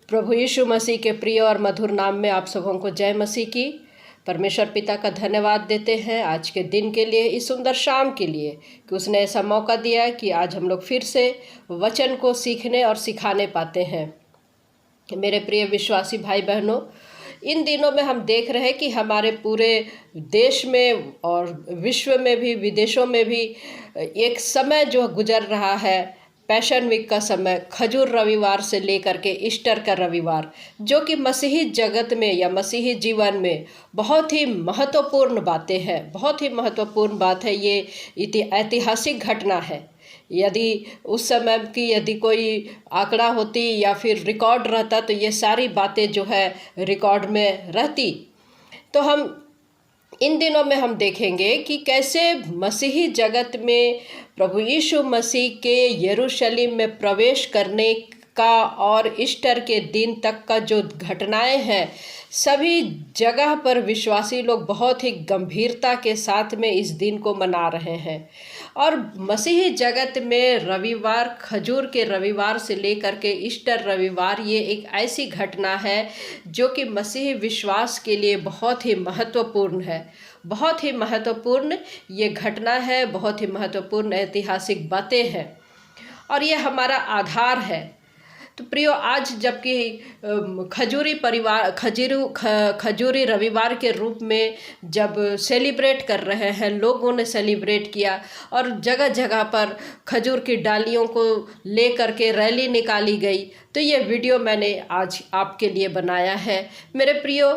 प्रभु यीशु मसीह के प्रिय और मधुर नाम में आप सबों को जय मसीह की। परमेश्वर पिता का धन्यवाद देते हैं आज के दिन के लिए, इस सुंदर शाम के लिए कि उसने ऐसा मौका दिया कि आज हम लोग फिर से वचन को सीखने और सिखाने पाते हैं। मेरे प्रिय विश्वासी भाई बहनों, इन दिनों में हम देख रहे हैं कि हमारे पूरे देश में और विश्व में भी, विदेशों में भी एक समय जो गुजर रहा है, पैशन वीक का समय, खजूर रविवार से लेकर के ईस्टर का रविवार, जो कि मसीही जगत में या मसीही जीवन में बहुत ही महत्वपूर्ण बातें हैं। बहुत ही महत्वपूर्ण बात है, ये ऐतिहासिक घटना है। यदि उस समय की यदि कोई आंकड़ा होती या फिर रिकॉर्ड रहता तो ये सारी बातें जो है रिकॉर्ड में रहती। तो हम इन दिनों में हम देखेंगे कि कैसे मसीही जगत में प्रभु यीशु मसीह के यरूशलेम में प्रवेश करने का और ईस्टर के दिन तक का जो घटनाएं हैं, सभी जगह पर विश्वासी लोग बहुत ही गंभीरता के साथ में इस दिन को मना रहे हैं। और मसीही जगत में रविवार, खजूर के रविवार से लेकर के ईस्टर रविवार, ये एक ऐसी घटना है जो कि मसीही विश्वास के लिए बहुत ही महत्वपूर्ण है। बहुत ही महत्वपूर्ण ये घटना है, बहुत ही महत्वपूर्ण ऐतिहासिक बातें हैं और ये हमारा आधार है। तो प्रियो, आज जबकि खजूरी रविवार के रूप में जब सेलिब्रेट कर रहे हैं, लोगों ने सेलिब्रेट किया और जगह जगह पर खजूर की डालियों को ले करके रैली निकाली गई, तो ये वीडियो मैंने आज आपके लिए बनाया है। मेरे प्रियो,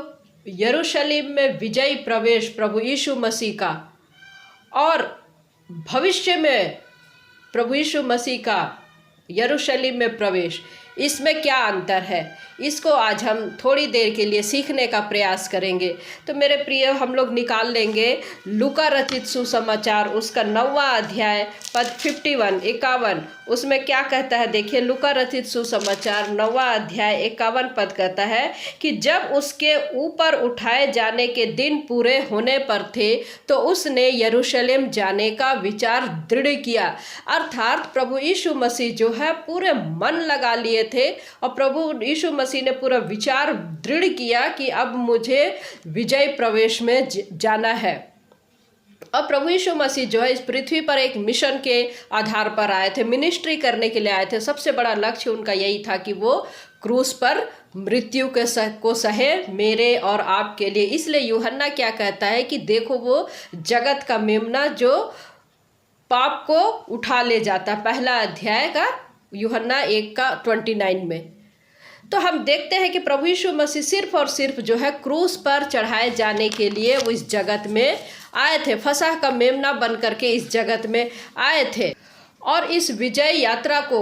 यरूशलेम में विजयी प्रवेश प्रभु यीशु मसीह का और भविष्य में प्रभु यीशु मसीह का यरूशलेम में प्रवेश, इसमें क्या अंतर है, इसको आज हम थोड़ी देर के लिए सीखने का प्रयास करेंगे। तो मेरे प्रिय, हम लोग निकाल लेंगे लूका रचित सुसमाचार, उसका 9वां अध्याय, पद 51 उसमें क्या कहता है। देखिए, लूका रचित सुसमाचार 9वां अध्याय 51 पद कहता है कि जब उसके ऊपर उठाए जाने के दिन पूरे होने पर थे तो उसने यरूशलेम जाने का विचार दृढ़ किया। अर्थात प्रभु यीशु मसीह जो है पूरे मन लगा लिए थे और प्रभु यीशु मसीह ने पूरा विचार दृढ़ किया कि अब मुझे विजय प्रवेश में जाना है। अब प्रभु यीशु मसीह जो है इस पृथ्वी पर एक मिशन के आधार पर आए थे, मिनिस्ट्री करने के लिए आए थे। सबसे बड़ा लक्ष्य उनका यही था कि वो क्रूस पर मृत्यु को सहे मेरे और आपके लिए। इसलिए यूहन्ना क्या कहता है कि देखो, वो जगत का मेमना जो पाप को उठा ले जाता, पहला अध्याय का यूहन्ना 1:29 में। तो हम देखते हैं कि प्रभु यीशु मसीह सिर्फ और सिर्फ जो है क्रूस पर चढ़ाए जाने के लिए वो इस जगत में आए थे, फसह का मेमना बन करके इस जगत में आए थे। और इस विजय यात्रा को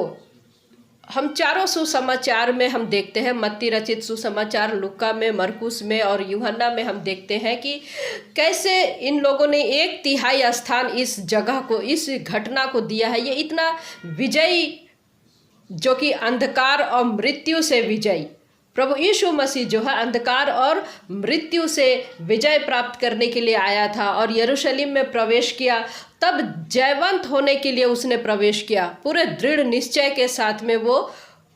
हम चारों सुसमाचार में हम देखते हैं, मत्ती रचित सुसमाचार, लूका में, मरकुस में और यूहन्ना में हम देखते हैं कि कैसे इन लोगों ने 1/3 स्थान इस जगह को, इस घटना को दिया है। ये इतना विजयी, जो कि अंधकार और मृत्यु से विजयी, प्रभु यीशु मसीह जो है अंधकार और मृत्यु से विजय प्राप्त करने के लिए आया था और यरूशलेम में प्रवेश किया। तब जयवंत होने के लिए उसने प्रवेश किया, पूरे दृढ़ निश्चय के साथ में वो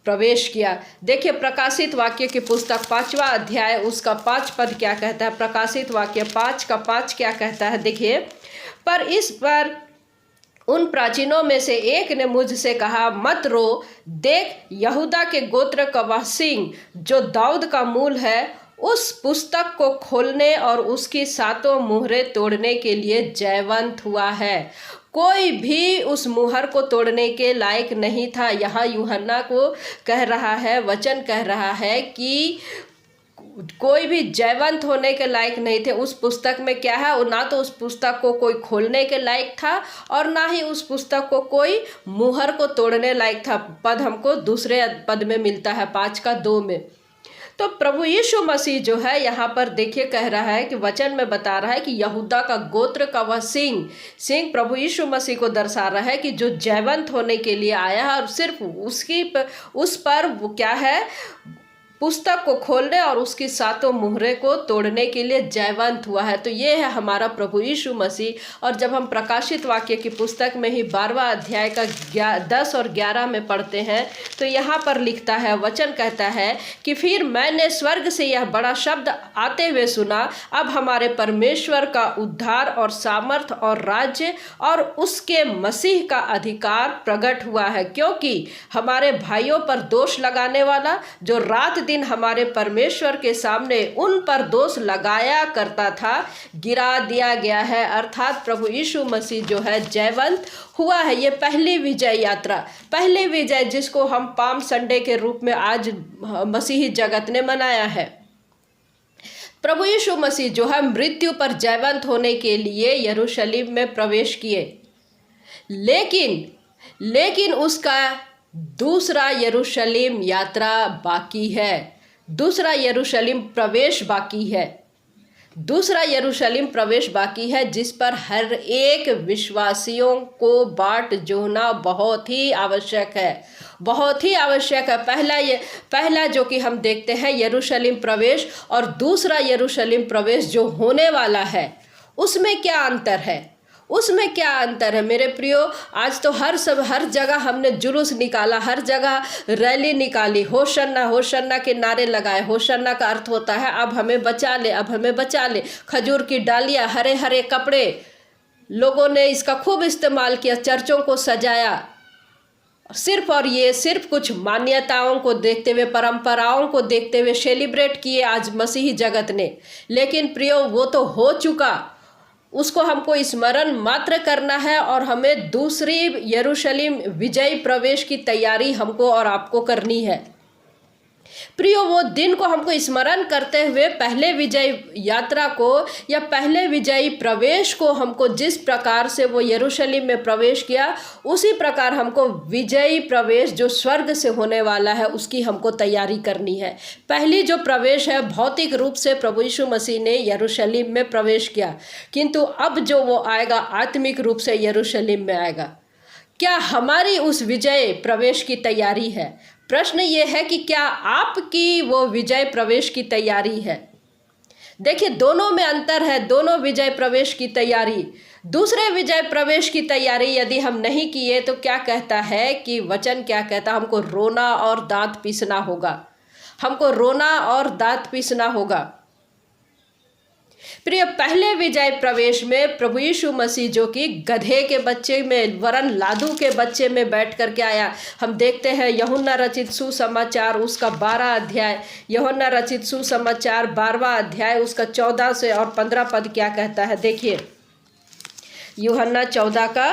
प्रवेश किया। देखिए, प्रकाशित वाक्य की पुस्तक 5वां अध्याय, उसका 5 पद क्या कहता है। प्रकाशित वाक्य 5:5 क्या कहता है। देखिए, पर इस पर उन प्राचीनों में से एक ने मुझसे कहा, मत रो, देख, यहूदा के गोत्र का वह सिंह जो दाऊद का मूल है, उस पुस्तक को खोलने और उसकी 7 मुहरें तोड़ने के लिए जयवंत हुआ है। कोई भी उस मुहर को तोड़ने के लायक नहीं था। यहाँ यूहन्ना को कह रहा है, वचन कह रहा है कि कोई भी जयवंत होने के लायक नहीं थे। उस पुस्तक में क्या है, ना तो उस पुस्तक को कोई खोलने के लायक था और ना ही उस पुस्तक को कोई मुहर को तोड़ने लायक था। पद हमको दूसरे पद में मिलता है, 5:2 में। तो प्रभु यीशु मसीह जो है यहाँ पर देखिए कह रहा है कि वचन में बता रहा है कि यहूदा का गोत्र का वह सिंह प्रभु यीशु मसीह को दर्शा रहा है कि जो जयवंत होने के लिए आया है और सिर्फ उस पर वो क्या है, पुस्तक को खोलने और उसकी सातों मुहरे को तोड़ने के लिए जयवंत हुआ है। तो ये है हमारा प्रभु यीशु मसीह। और जब हम प्रकाशित वाक्य की पुस्तक में ही 12वां अध्याय का 10 और 11 में पढ़ते हैं तो यहाँ पर लिखता है, वचन कहता है कि फिर मैंने स्वर्ग से यह बड़ा शब्द आते हुए सुना, अब हमारे परमेश्वर का उद्धार और सामर्थ और राज्य और उसके मसीह का अधिकार प्रकट हुआ है, क्योंकि हमारे भाइयों पर दोष लगाने वाला जो रात दिन हमारे परमेश्वर के सामने उन पर दोष लगाया करता था, गिरा दिया गया है। अर्थात प्रभु यीशु मसीह जो है जयवंत हुआ है। ये पहली विजय यात्रा, पहली विजय जिसको हम पाम संडे के रूप में आज मसीही जगत ने मनाया है। प्रभु यीशु मसीह जो है मृत्यु पर जयवंत होने के लिए यरूशलेम में प्रवेश किए, लेकिन उसका दूसरा यरूशलेम यात्रा बाकी है, दूसरा यरूशलेम प्रवेश बाकी है, दूसरा यरूशलेम प्रवेश बाकी है, जिस पर हर एक विश्वासियों को बाट जोहना बहुत ही आवश्यक है, बहुत ही आवश्यक है। पहला जो कि हम देखते हैं यरूशलेम प्रवेश, और दूसरा यरूशलेम प्रवेश जो होने वाला है, उसमें क्या अंतर है, उसमें क्या अंतर है मेरे प्रियो। आज तो हर जगह हमने जुलूस निकाला, हर जगह रैली निकाली, होशन्ना होशन्ना के नारे लगाए। होशन्ना का अर्थ होता है अब हमें बचा ले, अब हमें बचा ले। खजूर की डालियाँ, हरे हरे कपड़े, लोगों ने इसका खूब इस्तेमाल किया, चर्चों को सजाया सिर्फ कुछ मान्यताओं को देखते हुए, परंपराओं को देखते हुए सेलिब्रेट किए आज मसीही जगत ने। लेकिन प्रियो वो तो हो चुका, उसको हमको स्मरण मात्र करना है और हमें दूसरी यरूशलेम विजय प्रवेश की तैयारी हमको और आपको करनी है। प्रियो वो दिन को हमको स्मरण करते हुए पहले विजय यात्रा को या पहले विजयी प्रवेश को हमको जिस प्रकार से वो यरूशलेम में प्रवेश किया, उसी प्रकार हमको विजयी प्रवेश जो स्वर्ग से होने वाला है उसकी हमको तैयारी करनी है। पहली जो प्रवेश है भौतिक रूप से प्रभु यीशु मसीह ने यरूशलेम में प्रवेश किया, किंतु अब जो वो आएगा आत्मिक रूप से यरूशलेम में आएगा। क्या हमारी उस विजय प्रवेश की तैयारी है? प्रश्न ये है कि क्या आपकी वो विजय प्रवेश की तैयारी है? देखिए दोनों में अंतर है, दोनों विजय प्रवेश की तैयारी। दूसरे विजय प्रवेश की तैयारी यदि हम नहीं किए तो क्या कहता है कि वचन क्या कहता, हमको रोना और दांत पीसना होगा, हमको रोना और दांत पीसना होगा। प्रिय पहले विजय प्रवेश में प्रभु यीशु मसीह जो कि गधे के बच्चे में वरन लादू के बच्चे में बैठ करके आया। हम देखते हैं यूहन्ना रचित सुसमाचार उसका 12 अध्याय, यूहन्ना रचित सुसमाचार 12वां अध्याय उसका 14 से और 15 पद क्या कहता है। देखिए यूहन्ना 14 का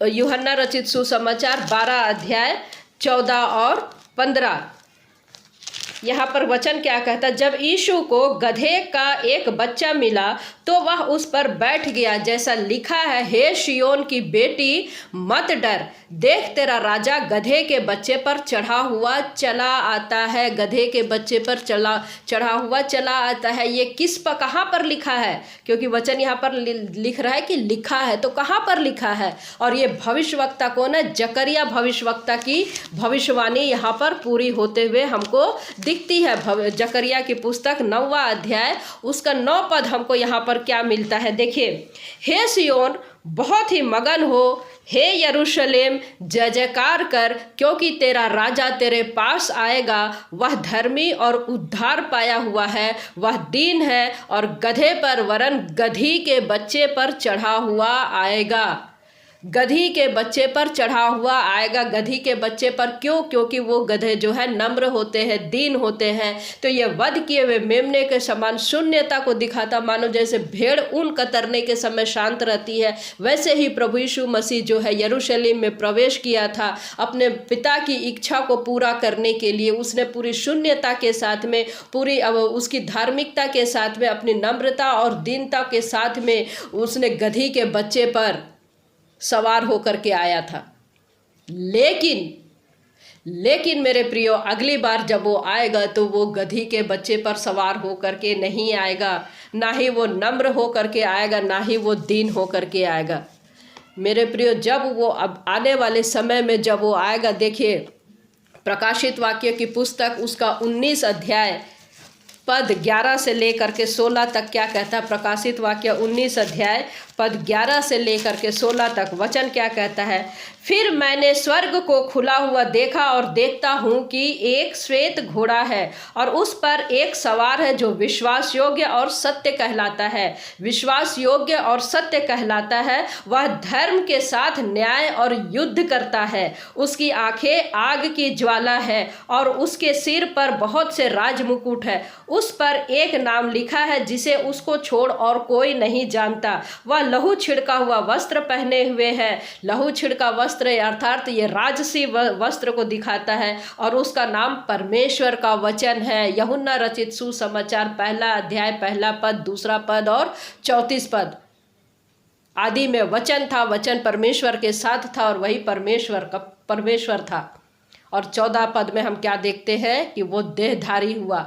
यूहन्ना रचित सुसमाचार 12 अध्याय 14 और 15। यहाँ पर वचन क्या कहता, जब यीशु को गधे का एक बच्चा मिला तो वह उस पर बैठ गया, जैसा लिखा है, हे शियोन की बेटी मत डर, देख तेरा राजा गधे के बच्चे पर चढ़ा हुआ चला आता है, गधे के बच्चे पर चढ़ा हुआ चला आता है। ये कहाँ पर लिखा है? क्योंकि वचन यहाँ पर लिख रहा है कि लिखा है, तो कहाँ पर लिखा है? और ये भविष्यवक्ता कौन है? जकरिया भविष्यवक्ता की भविष्यवाणी यहाँ पर पूरी होते हुए हमको दिखती है। जकरिया की पुस्तक 9वां अध्याय उसका 9 पद हमको यहाँ पर क्या मिलता है। देखिए, हे सियोन बहुत ही मगन हो, हे यरूशलेम जय जयकार कर, क्योंकि तेरा राजा तेरे पास आएगा, वह धर्मी और उद्धार पाया हुआ है, वह दीन है और गधे पर वरन गधी के बच्चे पर चढ़ा हुआ आएगा। गधी के बच्चे पर चढ़ा हुआ आएगा। गधी के बच्चे पर क्यों? क्योंकि वो गधे जो है नम्र होते हैं, दीन होते हैं। तो ये वध किए हुए मेमने के समान शून्यता को दिखाता, मानो जैसे भेड़ ऊन कतरने के समय शांत रहती है, वैसे ही प्रभु यीशु मसीह जो है यरूशलेम में प्रवेश किया था अपने पिता की इच्छा को पूरा करने के लिए। उसने पूरी शून्यता के साथ में, पूरी उसकी धार्मिकता के साथ में, अपनी नम्रता और दीनता के साथ में उसने गधी के बच्चे पर सवार होकर के आया था। लेकिन मेरे प्रियो, अगली बार जब वो आएगा तो वो गधी के बच्चे पर सवार होकर के नहीं आएगा, ना ही वो नम्र होकर के आएगा, ना ही वो दीन होकर के आएगा। मेरे प्रियो, जब वो अब आने वाले समय में जब वो आएगा, देखिए प्रकाशित वाक्य की पुस्तक उसका 19 अध्याय पद 11 से लेकर के 16 तक क्या कहता है। प्रकाशित वाक्य 19 अध्याय पद 11 से लेकर के 16 तक वचन क्या कहता है। फिर मैंने स्वर्ग को खुला हुआ देखा और देखता हूँ कि एक श्वेत घोड़ा है और उस पर एक सवार है जो विश्वास योग्य और सत्य कहलाता है। विश्वास योग्य और सत्य कहलाता है। वह धर्म के साथ न्याय और युद्ध करता है। उसकी आंखें आग की ज्वाला है और उसके सिर पर बहुत से राजमुकुट है। उस पर एक नाम लिखा है जिसे उसको छोड़ और कोई नहीं जानता। वह लहू छिड़का हुआ वस्त्र पहने हुए है। लहू छिड़का वस्त्र अर्थात ये राजसी वस्त्र को दिखाता है और उसका नाम परमेश्वर का वचन है। यूहन्ना रचित सुसमाचार 1 अध्याय 1 पद 2 पद और 34 पद। आदि में वचन था, वचन परमेश्वर के साथ था और वही परमेश्वर था। और 14 पद में हम क्या देखते हैं कि वो देहधारी हुआ।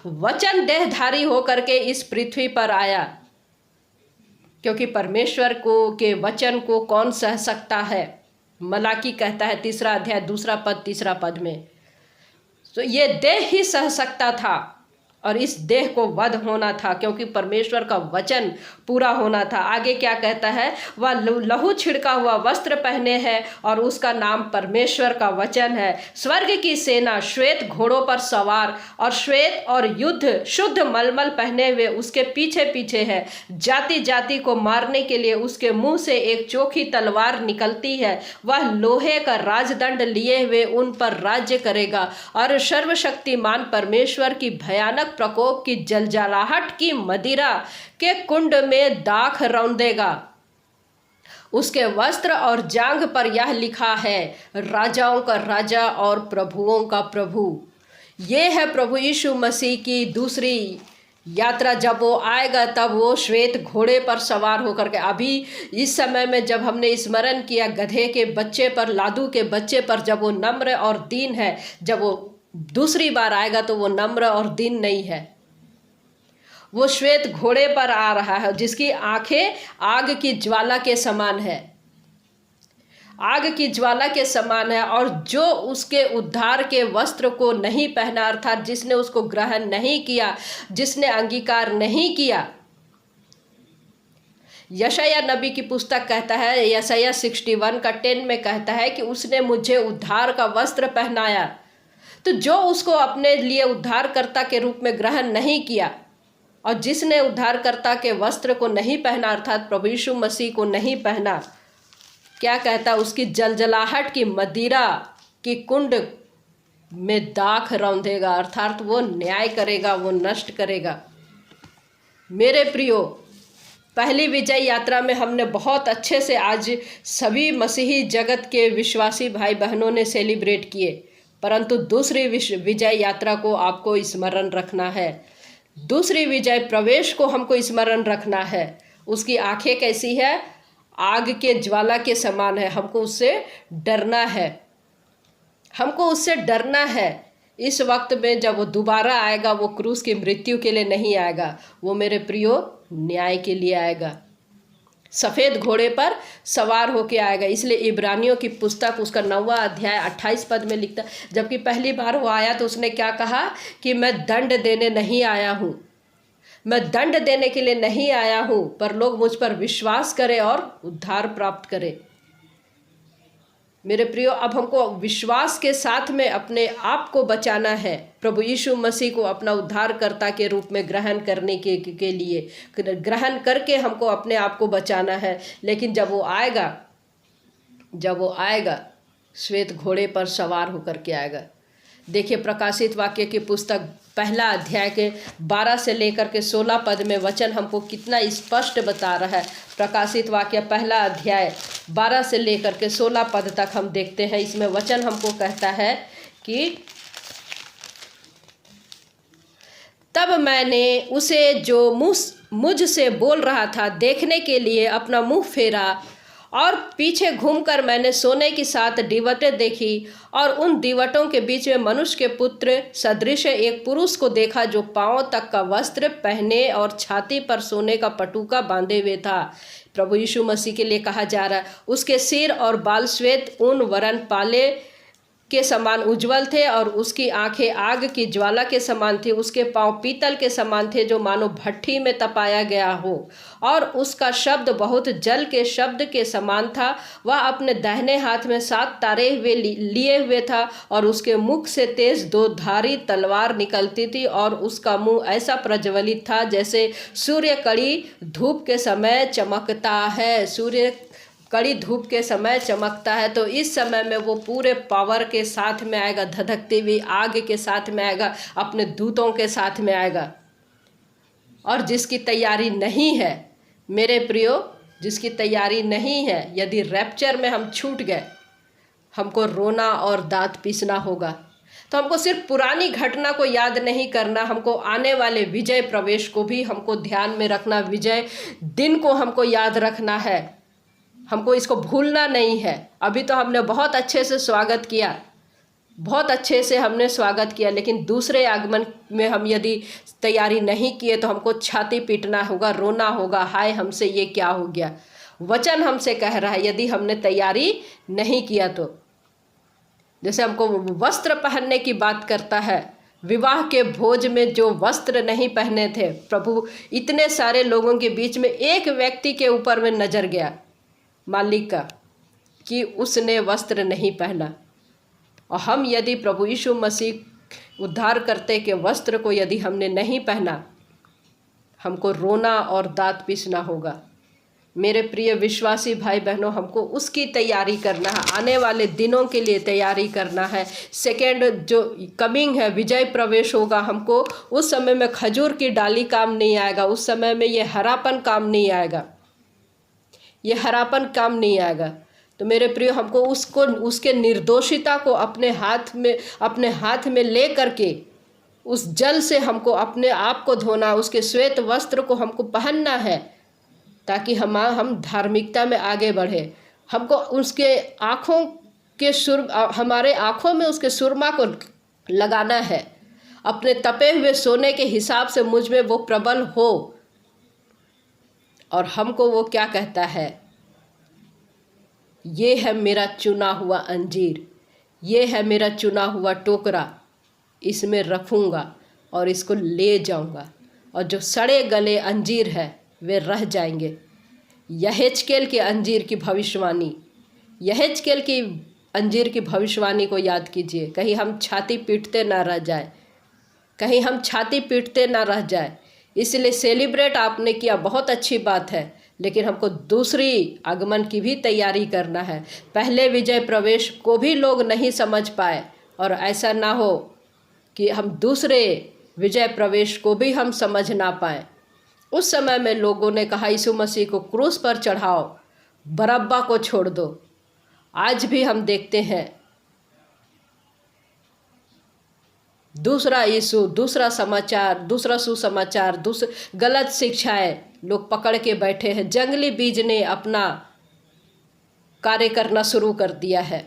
वचन देहधारी होकर के इस पृथ्वी पर आया, क्योंकि परमेश्वर के वचन को कौन सह सकता है। मलाकी कहता है 3 अध्याय 2 पद 3 पद में। तो ये देह ही सह सकता था और इस देह को वध होना था, क्योंकि परमेश्वर का वचन पूरा होना था। आगे क्या कहता है, वह लहू छिड़का हुआ वस्त्र पहने हैं और उसका नाम परमेश्वर का वचन है। स्वर्ग की सेना श्वेत घोड़ों पर सवार और श्वेत और युद्ध शुद्ध मलमल पहने हुए उसके पीछे पीछे है। जाति जाति को मारने के लिए उसके मुंह से एक चोखी तलवार निकलती है। वह लोहे का राजदंड लिए हुए उन पर राज्य करेगा और सर्वशक्तिमान परमेश्वर की भयानक प्रकोप की जलजलाहट की मदिरा के कुंड में दाख रौंदेगा। उसके वस्त्र और जांघ पर यह लिखा है, राजाओं का राजा और प्रभुओं का प्रभु। ये है प्रभु यीशु मसीह की दूसरी यात्रा। जब वो आएगा तब वो श्वेत घोड़े पर सवार होकर के, अभी इस समय में जब हमने स्मरण किया गधे के बच्चे पर, लादू के बच्चे पर, जब वो नम्र और दीन है, जब वो दूसरी बार आएगा तो वो नम्र और दीन नहीं है। वो श्वेत घोड़े पर आ रहा है जिसकी आंखें आग की ज्वाला के समान है, आग की ज्वाला के समान है। और जो उसके उद्धार के वस्त्र को नहीं पहना, अर्थात जिसने उसको ग्रहण नहीं किया, जिसने अंगीकार नहीं किया। यशाया नबी की पुस्तक कहता है, यशाया 61 का 10 में कहता है कि उसने मुझे उद्धार का वस्त्र पहनाया। तो जो उसको अपने लिए उद्धारकर्ता के रूप में ग्रहण नहीं किया और जिसने उद्धारकर्ता के वस्त्र को नहीं पहना, अर्थात प्रभु यीशु मसीह को नहीं पहना, क्या कहता, उसकी जलजलाहट की मदिरा की कुंड में दाख रौंदेगा, अर्थात वो न्याय करेगा, वो नष्ट करेगा। मेरे प्रियो, पहली विजय यात्रा में हमने बहुत अच्छे से आज सभी मसीही जगत के विश्वासी भाई बहनों ने सेलिब्रेट किए, परंतु दूसरी विजय यात्रा को आपको स्मरण रखना है। दूसरी विजय प्रवेश को हमको स्मरण रखना है। उसकी आंखें कैसी है, आग के ज्वाला के समान है। हमको उससे डरना है, हमको उससे डरना है। इस वक्त में जब वो दोबारा आएगा, वो क्रूस की मृत्यु के लिए नहीं आएगा, वो मेरे प्रियो न्याय के लिए आएगा। सफ़ेद घोड़े पर सवार होके आएगा। इसलिए इब्रानियों की पुस्तक उसका 9वां अध्याय 28 पद में लिखता, जबकि पहली बार वो आया तो उसने क्या कहा कि मैं दंड देने नहीं आया हूँ, मैं दंड देने के लिए नहीं आया हूँ, पर लोग मुझ पर विश्वास करें और उद्धार प्राप्त करें। मेरे प्रियो, अब हमको विश्वास के साथ में अपने आप को बचाना है, प्रभु यीशु मसीह को अपना उद्धारकर्ता के रूप में ग्रहण करने के लिए ग्रहण करके हमको अपने आप को बचाना है। लेकिन जब वो आएगा श्वेत घोड़े पर सवार होकर के आएगा। देखिए, प्रकाशित वाक्य की पुस्तक 1 अध्याय के 12 से लेकर के 16 पद में वचन हमको कितना स्पष्ट बता रहा है। प्रकाशित वाक्य 1 अध्याय 12 से लेकर के 16 पद तक हम देखते हैं। इसमें वचन हमको कहता है कि तब मैंने उसे जो मुझसे बोल रहा था देखने के लिए अपना मुंह फेरा और पीछे घूमकर मैंने सोने की 7 दीवटें देखी और उन दीवटों के बीच में मनुष्य के पुत्र सदृश एक पुरुष को देखा जो पांव तक का वस्त्र पहने और छाती पर सोने का पटुका बांधे हुए था। प्रभु यीशु मसीह के लिए कहा जा रहा है। उसके सिर और बाल श्वेत ऊन वरन पाले के समान उज्जवल थे और उसकी आंखें आग की ज्वाला के समान थी, उसके पांव पीतल के समान थे जो मानो भट्ठी में तपाया गया हो, और उसका शब्द बहुत जल के शब्द के समान था। वह अपने दाहिने हाथ में 7 तारे लिए हुए था और उसके मुख से तेज 2 धारी तलवार निकलती थी और उसका मुंह ऐसा प्रज्वलित था जैसे सूर्य कड़ी धूप के समय चमकता है। सूर्य कड़ी धूप के समय चमकता है। तो इस समय में वो पूरे पावर के साथ में आएगा, धधकती हुई आग के साथ में आएगा, अपने दूतों के साथ में आएगा। और जिसकी तैयारी नहीं है मेरे प्रियो, जिसकी तैयारी नहीं है, यदि रैप्चर में हम छूट गए, हमको रोना और दांत पीसना होगा। तो हमको सिर्फ पुरानी घटना को याद नहीं करना, हमको आने वाले विजय प्रवेश को भी हमको ध्यान में रखना, विजय दिन को हमको याद रखना है, हमको इसको भूलना नहीं है। अभी तो हमने बहुत अच्छे से स्वागत किया, बहुत अच्छे से हमने स्वागत किया, लेकिन दूसरे आगमन में हम यदि तैयारी नहीं किए तो हमको छाती पीटना होगा, रोना होगा, हाय हमसे ये क्या हो गया। वचन हमसे कह रहा है यदि हमने तैयारी नहीं किया तो। जैसे हमको वस्त्र पहनने की बात करता है, विवाह के भोज में जो वस्त्र नहीं पहने थे, प्रभु इतने सारे लोगों के बीच में एक व्यक्ति के ऊपर में नजर गया मालिक का कि उसने वस्त्र नहीं पहना। और हम यदि प्रभु यीशु मसीह उद्धार करते के वस्त्र को यदि हमने नहीं पहना, हमको रोना और दांत पीसना होगा। मेरे प्रिय विश्वासी भाई बहनों, हमको उसकी तैयारी करना है, आने वाले दिनों के लिए तैयारी करना है। सेकेंड जो कमिंग है, विजय प्रवेश होगा, हमको उस समय में खजूर की डाली काम नहीं आएगा, उस समय में ये हरापन काम नहीं आएगा, ये हरापन काम नहीं आएगा। तो मेरे प्रिय, हमको उसको उसके निर्दोषिता को अपने हाथ में ले करके उस जल से हमको अपने आप को धोना, उसके श्वेत वस्त्र को हमको पहनना है ताकि हम धार्मिकता में आगे बढ़े। हमको उसके हमारे आँखों में उसके सुरमा को लगाना है, अपने तपे हुए सोने के हिसाब से मुझ में वो प्रबल हो। और हमको वो क्या कहता है, ये है मेरा चुना हुआ अंजीर, ये है मेरा चुना हुआ टोकरा, इसमें रखूँगा और इसको ले जाऊँगा, और जो सड़े गले अंजीर है वे रह जाएंगे। यहेजकेल के अंजीर की भविष्यवाणी, यहेजकेल की अंजीर की भविष्यवाणी को याद कीजिए, कहीं हम छाती पीटते ना रह जाए, कहीं हम छाती पीटते ना रह जाए। इसलिए सेलिब्रेट आपने किया, बहुत अच्छी बात है, लेकिन हमको दूसरी आगमन की भी तैयारी करना है। पहले विजय प्रवेश को भी लोग नहीं समझ पाए, और ऐसा ना हो कि हम दूसरे विजय प्रवेश को भी हम समझ ना पाए। उस समय में लोगों ने कहा यीशु मसीह को क्रूस पर चढ़ाओ, बरअब्बा को छोड़ दो। आज भी हम देखते हैं दूसरा यीशु, दूसरा समाचार, दूसरा सुसमाचार, गलत शिक्षाएं लोग पकड़ के बैठे हैं। जंगली बीज ने अपना कार्य करना शुरू कर दिया है,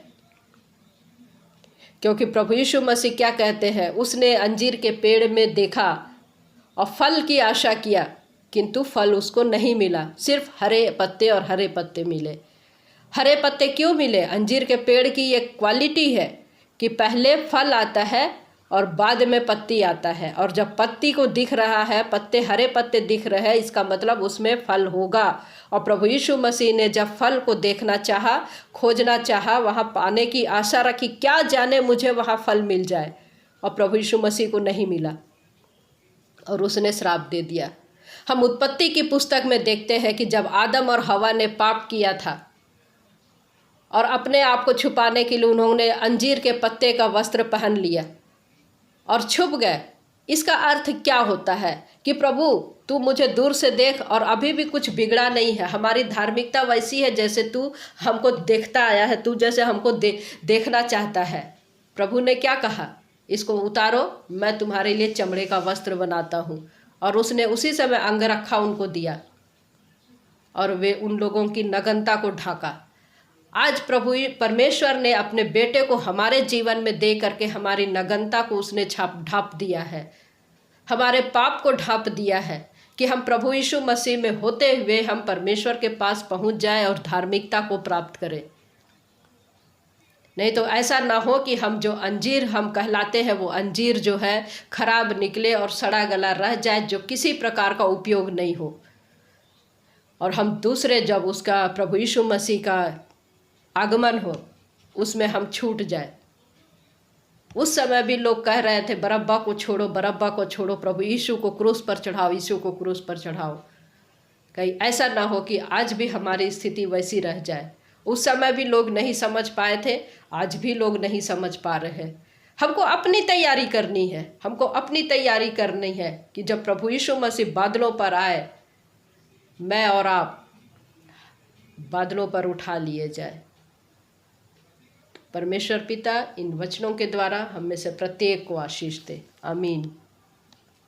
क्योंकि प्रभु यीशु मसीह क्या कहते हैं, उसने अंजीर के पेड़ में देखा और फल की आशा किया, किंतु फल उसको नहीं मिला, सिर्फ हरे पत्ते और हरे पत्ते मिले। हरे पत्ते क्यों मिले? अंजीर के पेड़ की ये क्वालिटी है कि पहले फल आता है और बाद में पत्ती आता है, और जब पत्ती को दिख रहा है, पत्ते हरे पत्ते दिख रहे हैं, इसका मतलब उसमें फल होगा। और प्रभु यीशु मसीह ने जब फल को देखना चाहा, खोजना चाहा, वहाँ पाने की आशा रखी, क्या जाने मुझे वहाँ फल मिल जाए, और प्रभु यीशु मसीह को नहीं मिला और उसने श्राप दे दिया। हम उत्पत्ति की पुस्तक में देखते हैं कि जब आदम और हवा ने पाप किया था और अपने आप को छुपाने के लिए उन्होंने अंजीर के पत्ते का वस्त्र पहन लिया और छुप गए। इसका अर्थ क्या होता है कि प्रभु तू मुझे दूर से देख, और अभी भी कुछ बिगड़ा नहीं है, हमारी धार्मिकता वैसी है जैसे तू हमको देखता आया है, तू जैसे हमको देखना चाहता है। प्रभु ने क्या कहा, इसको उतारो, मैं तुम्हारे लिए चमड़े का वस्त्र बनाता हूँ। और उसने उसी समय अंगरखा उनको दिया और वे उन लोगों की नग्नता को ढाका। आज प्रभु परमेश्वर ने अपने बेटे को हमारे जीवन में दे करके हमारी नग्नता को उसने ढाँप दिया है, हमारे पाप को ढाँप दिया है, कि हम प्रभु यीशु मसीह में होते हुए हम परमेश्वर के पास पहुंच जाए और धार्मिकता को प्राप्त करें। नहीं तो ऐसा ना हो कि हम जो अंजीर हम कहलाते हैं वो अंजीर जो है खराब निकले और सड़ा गला रह जाए, जो किसी प्रकार का उपयोग नहीं हो, और हम दूसरे जब उसका प्रभु यीशु मसीह का आगमन हो उसमें हम छूट जाए। उस समय भी लोग कह रहे थे बरअब्बा को छोड़ो, बरअब्बा को छोड़ो, प्रभु यीशु को क्रूस पर चढ़ाओ, यीशु को क्रूस पर चढ़ाओ। कहीं ऐसा ना हो कि आज भी हमारी स्थिति वैसी रह जाए। उस समय भी लोग नहीं समझ पाए थे, आज भी लोग नहीं समझ पा रहे हैं। हमको अपनी तैयारी करनी है, हमको अपनी तैयारी करनी है कि जब प्रभु यीशु मसीह बादलों पर आए, मैं और आप बादलों पर उठा लिए जाए। परमेश्वर पिता इन वचनों के द्वारा हम में से प्रत्येक को आशीष दे। आमीन।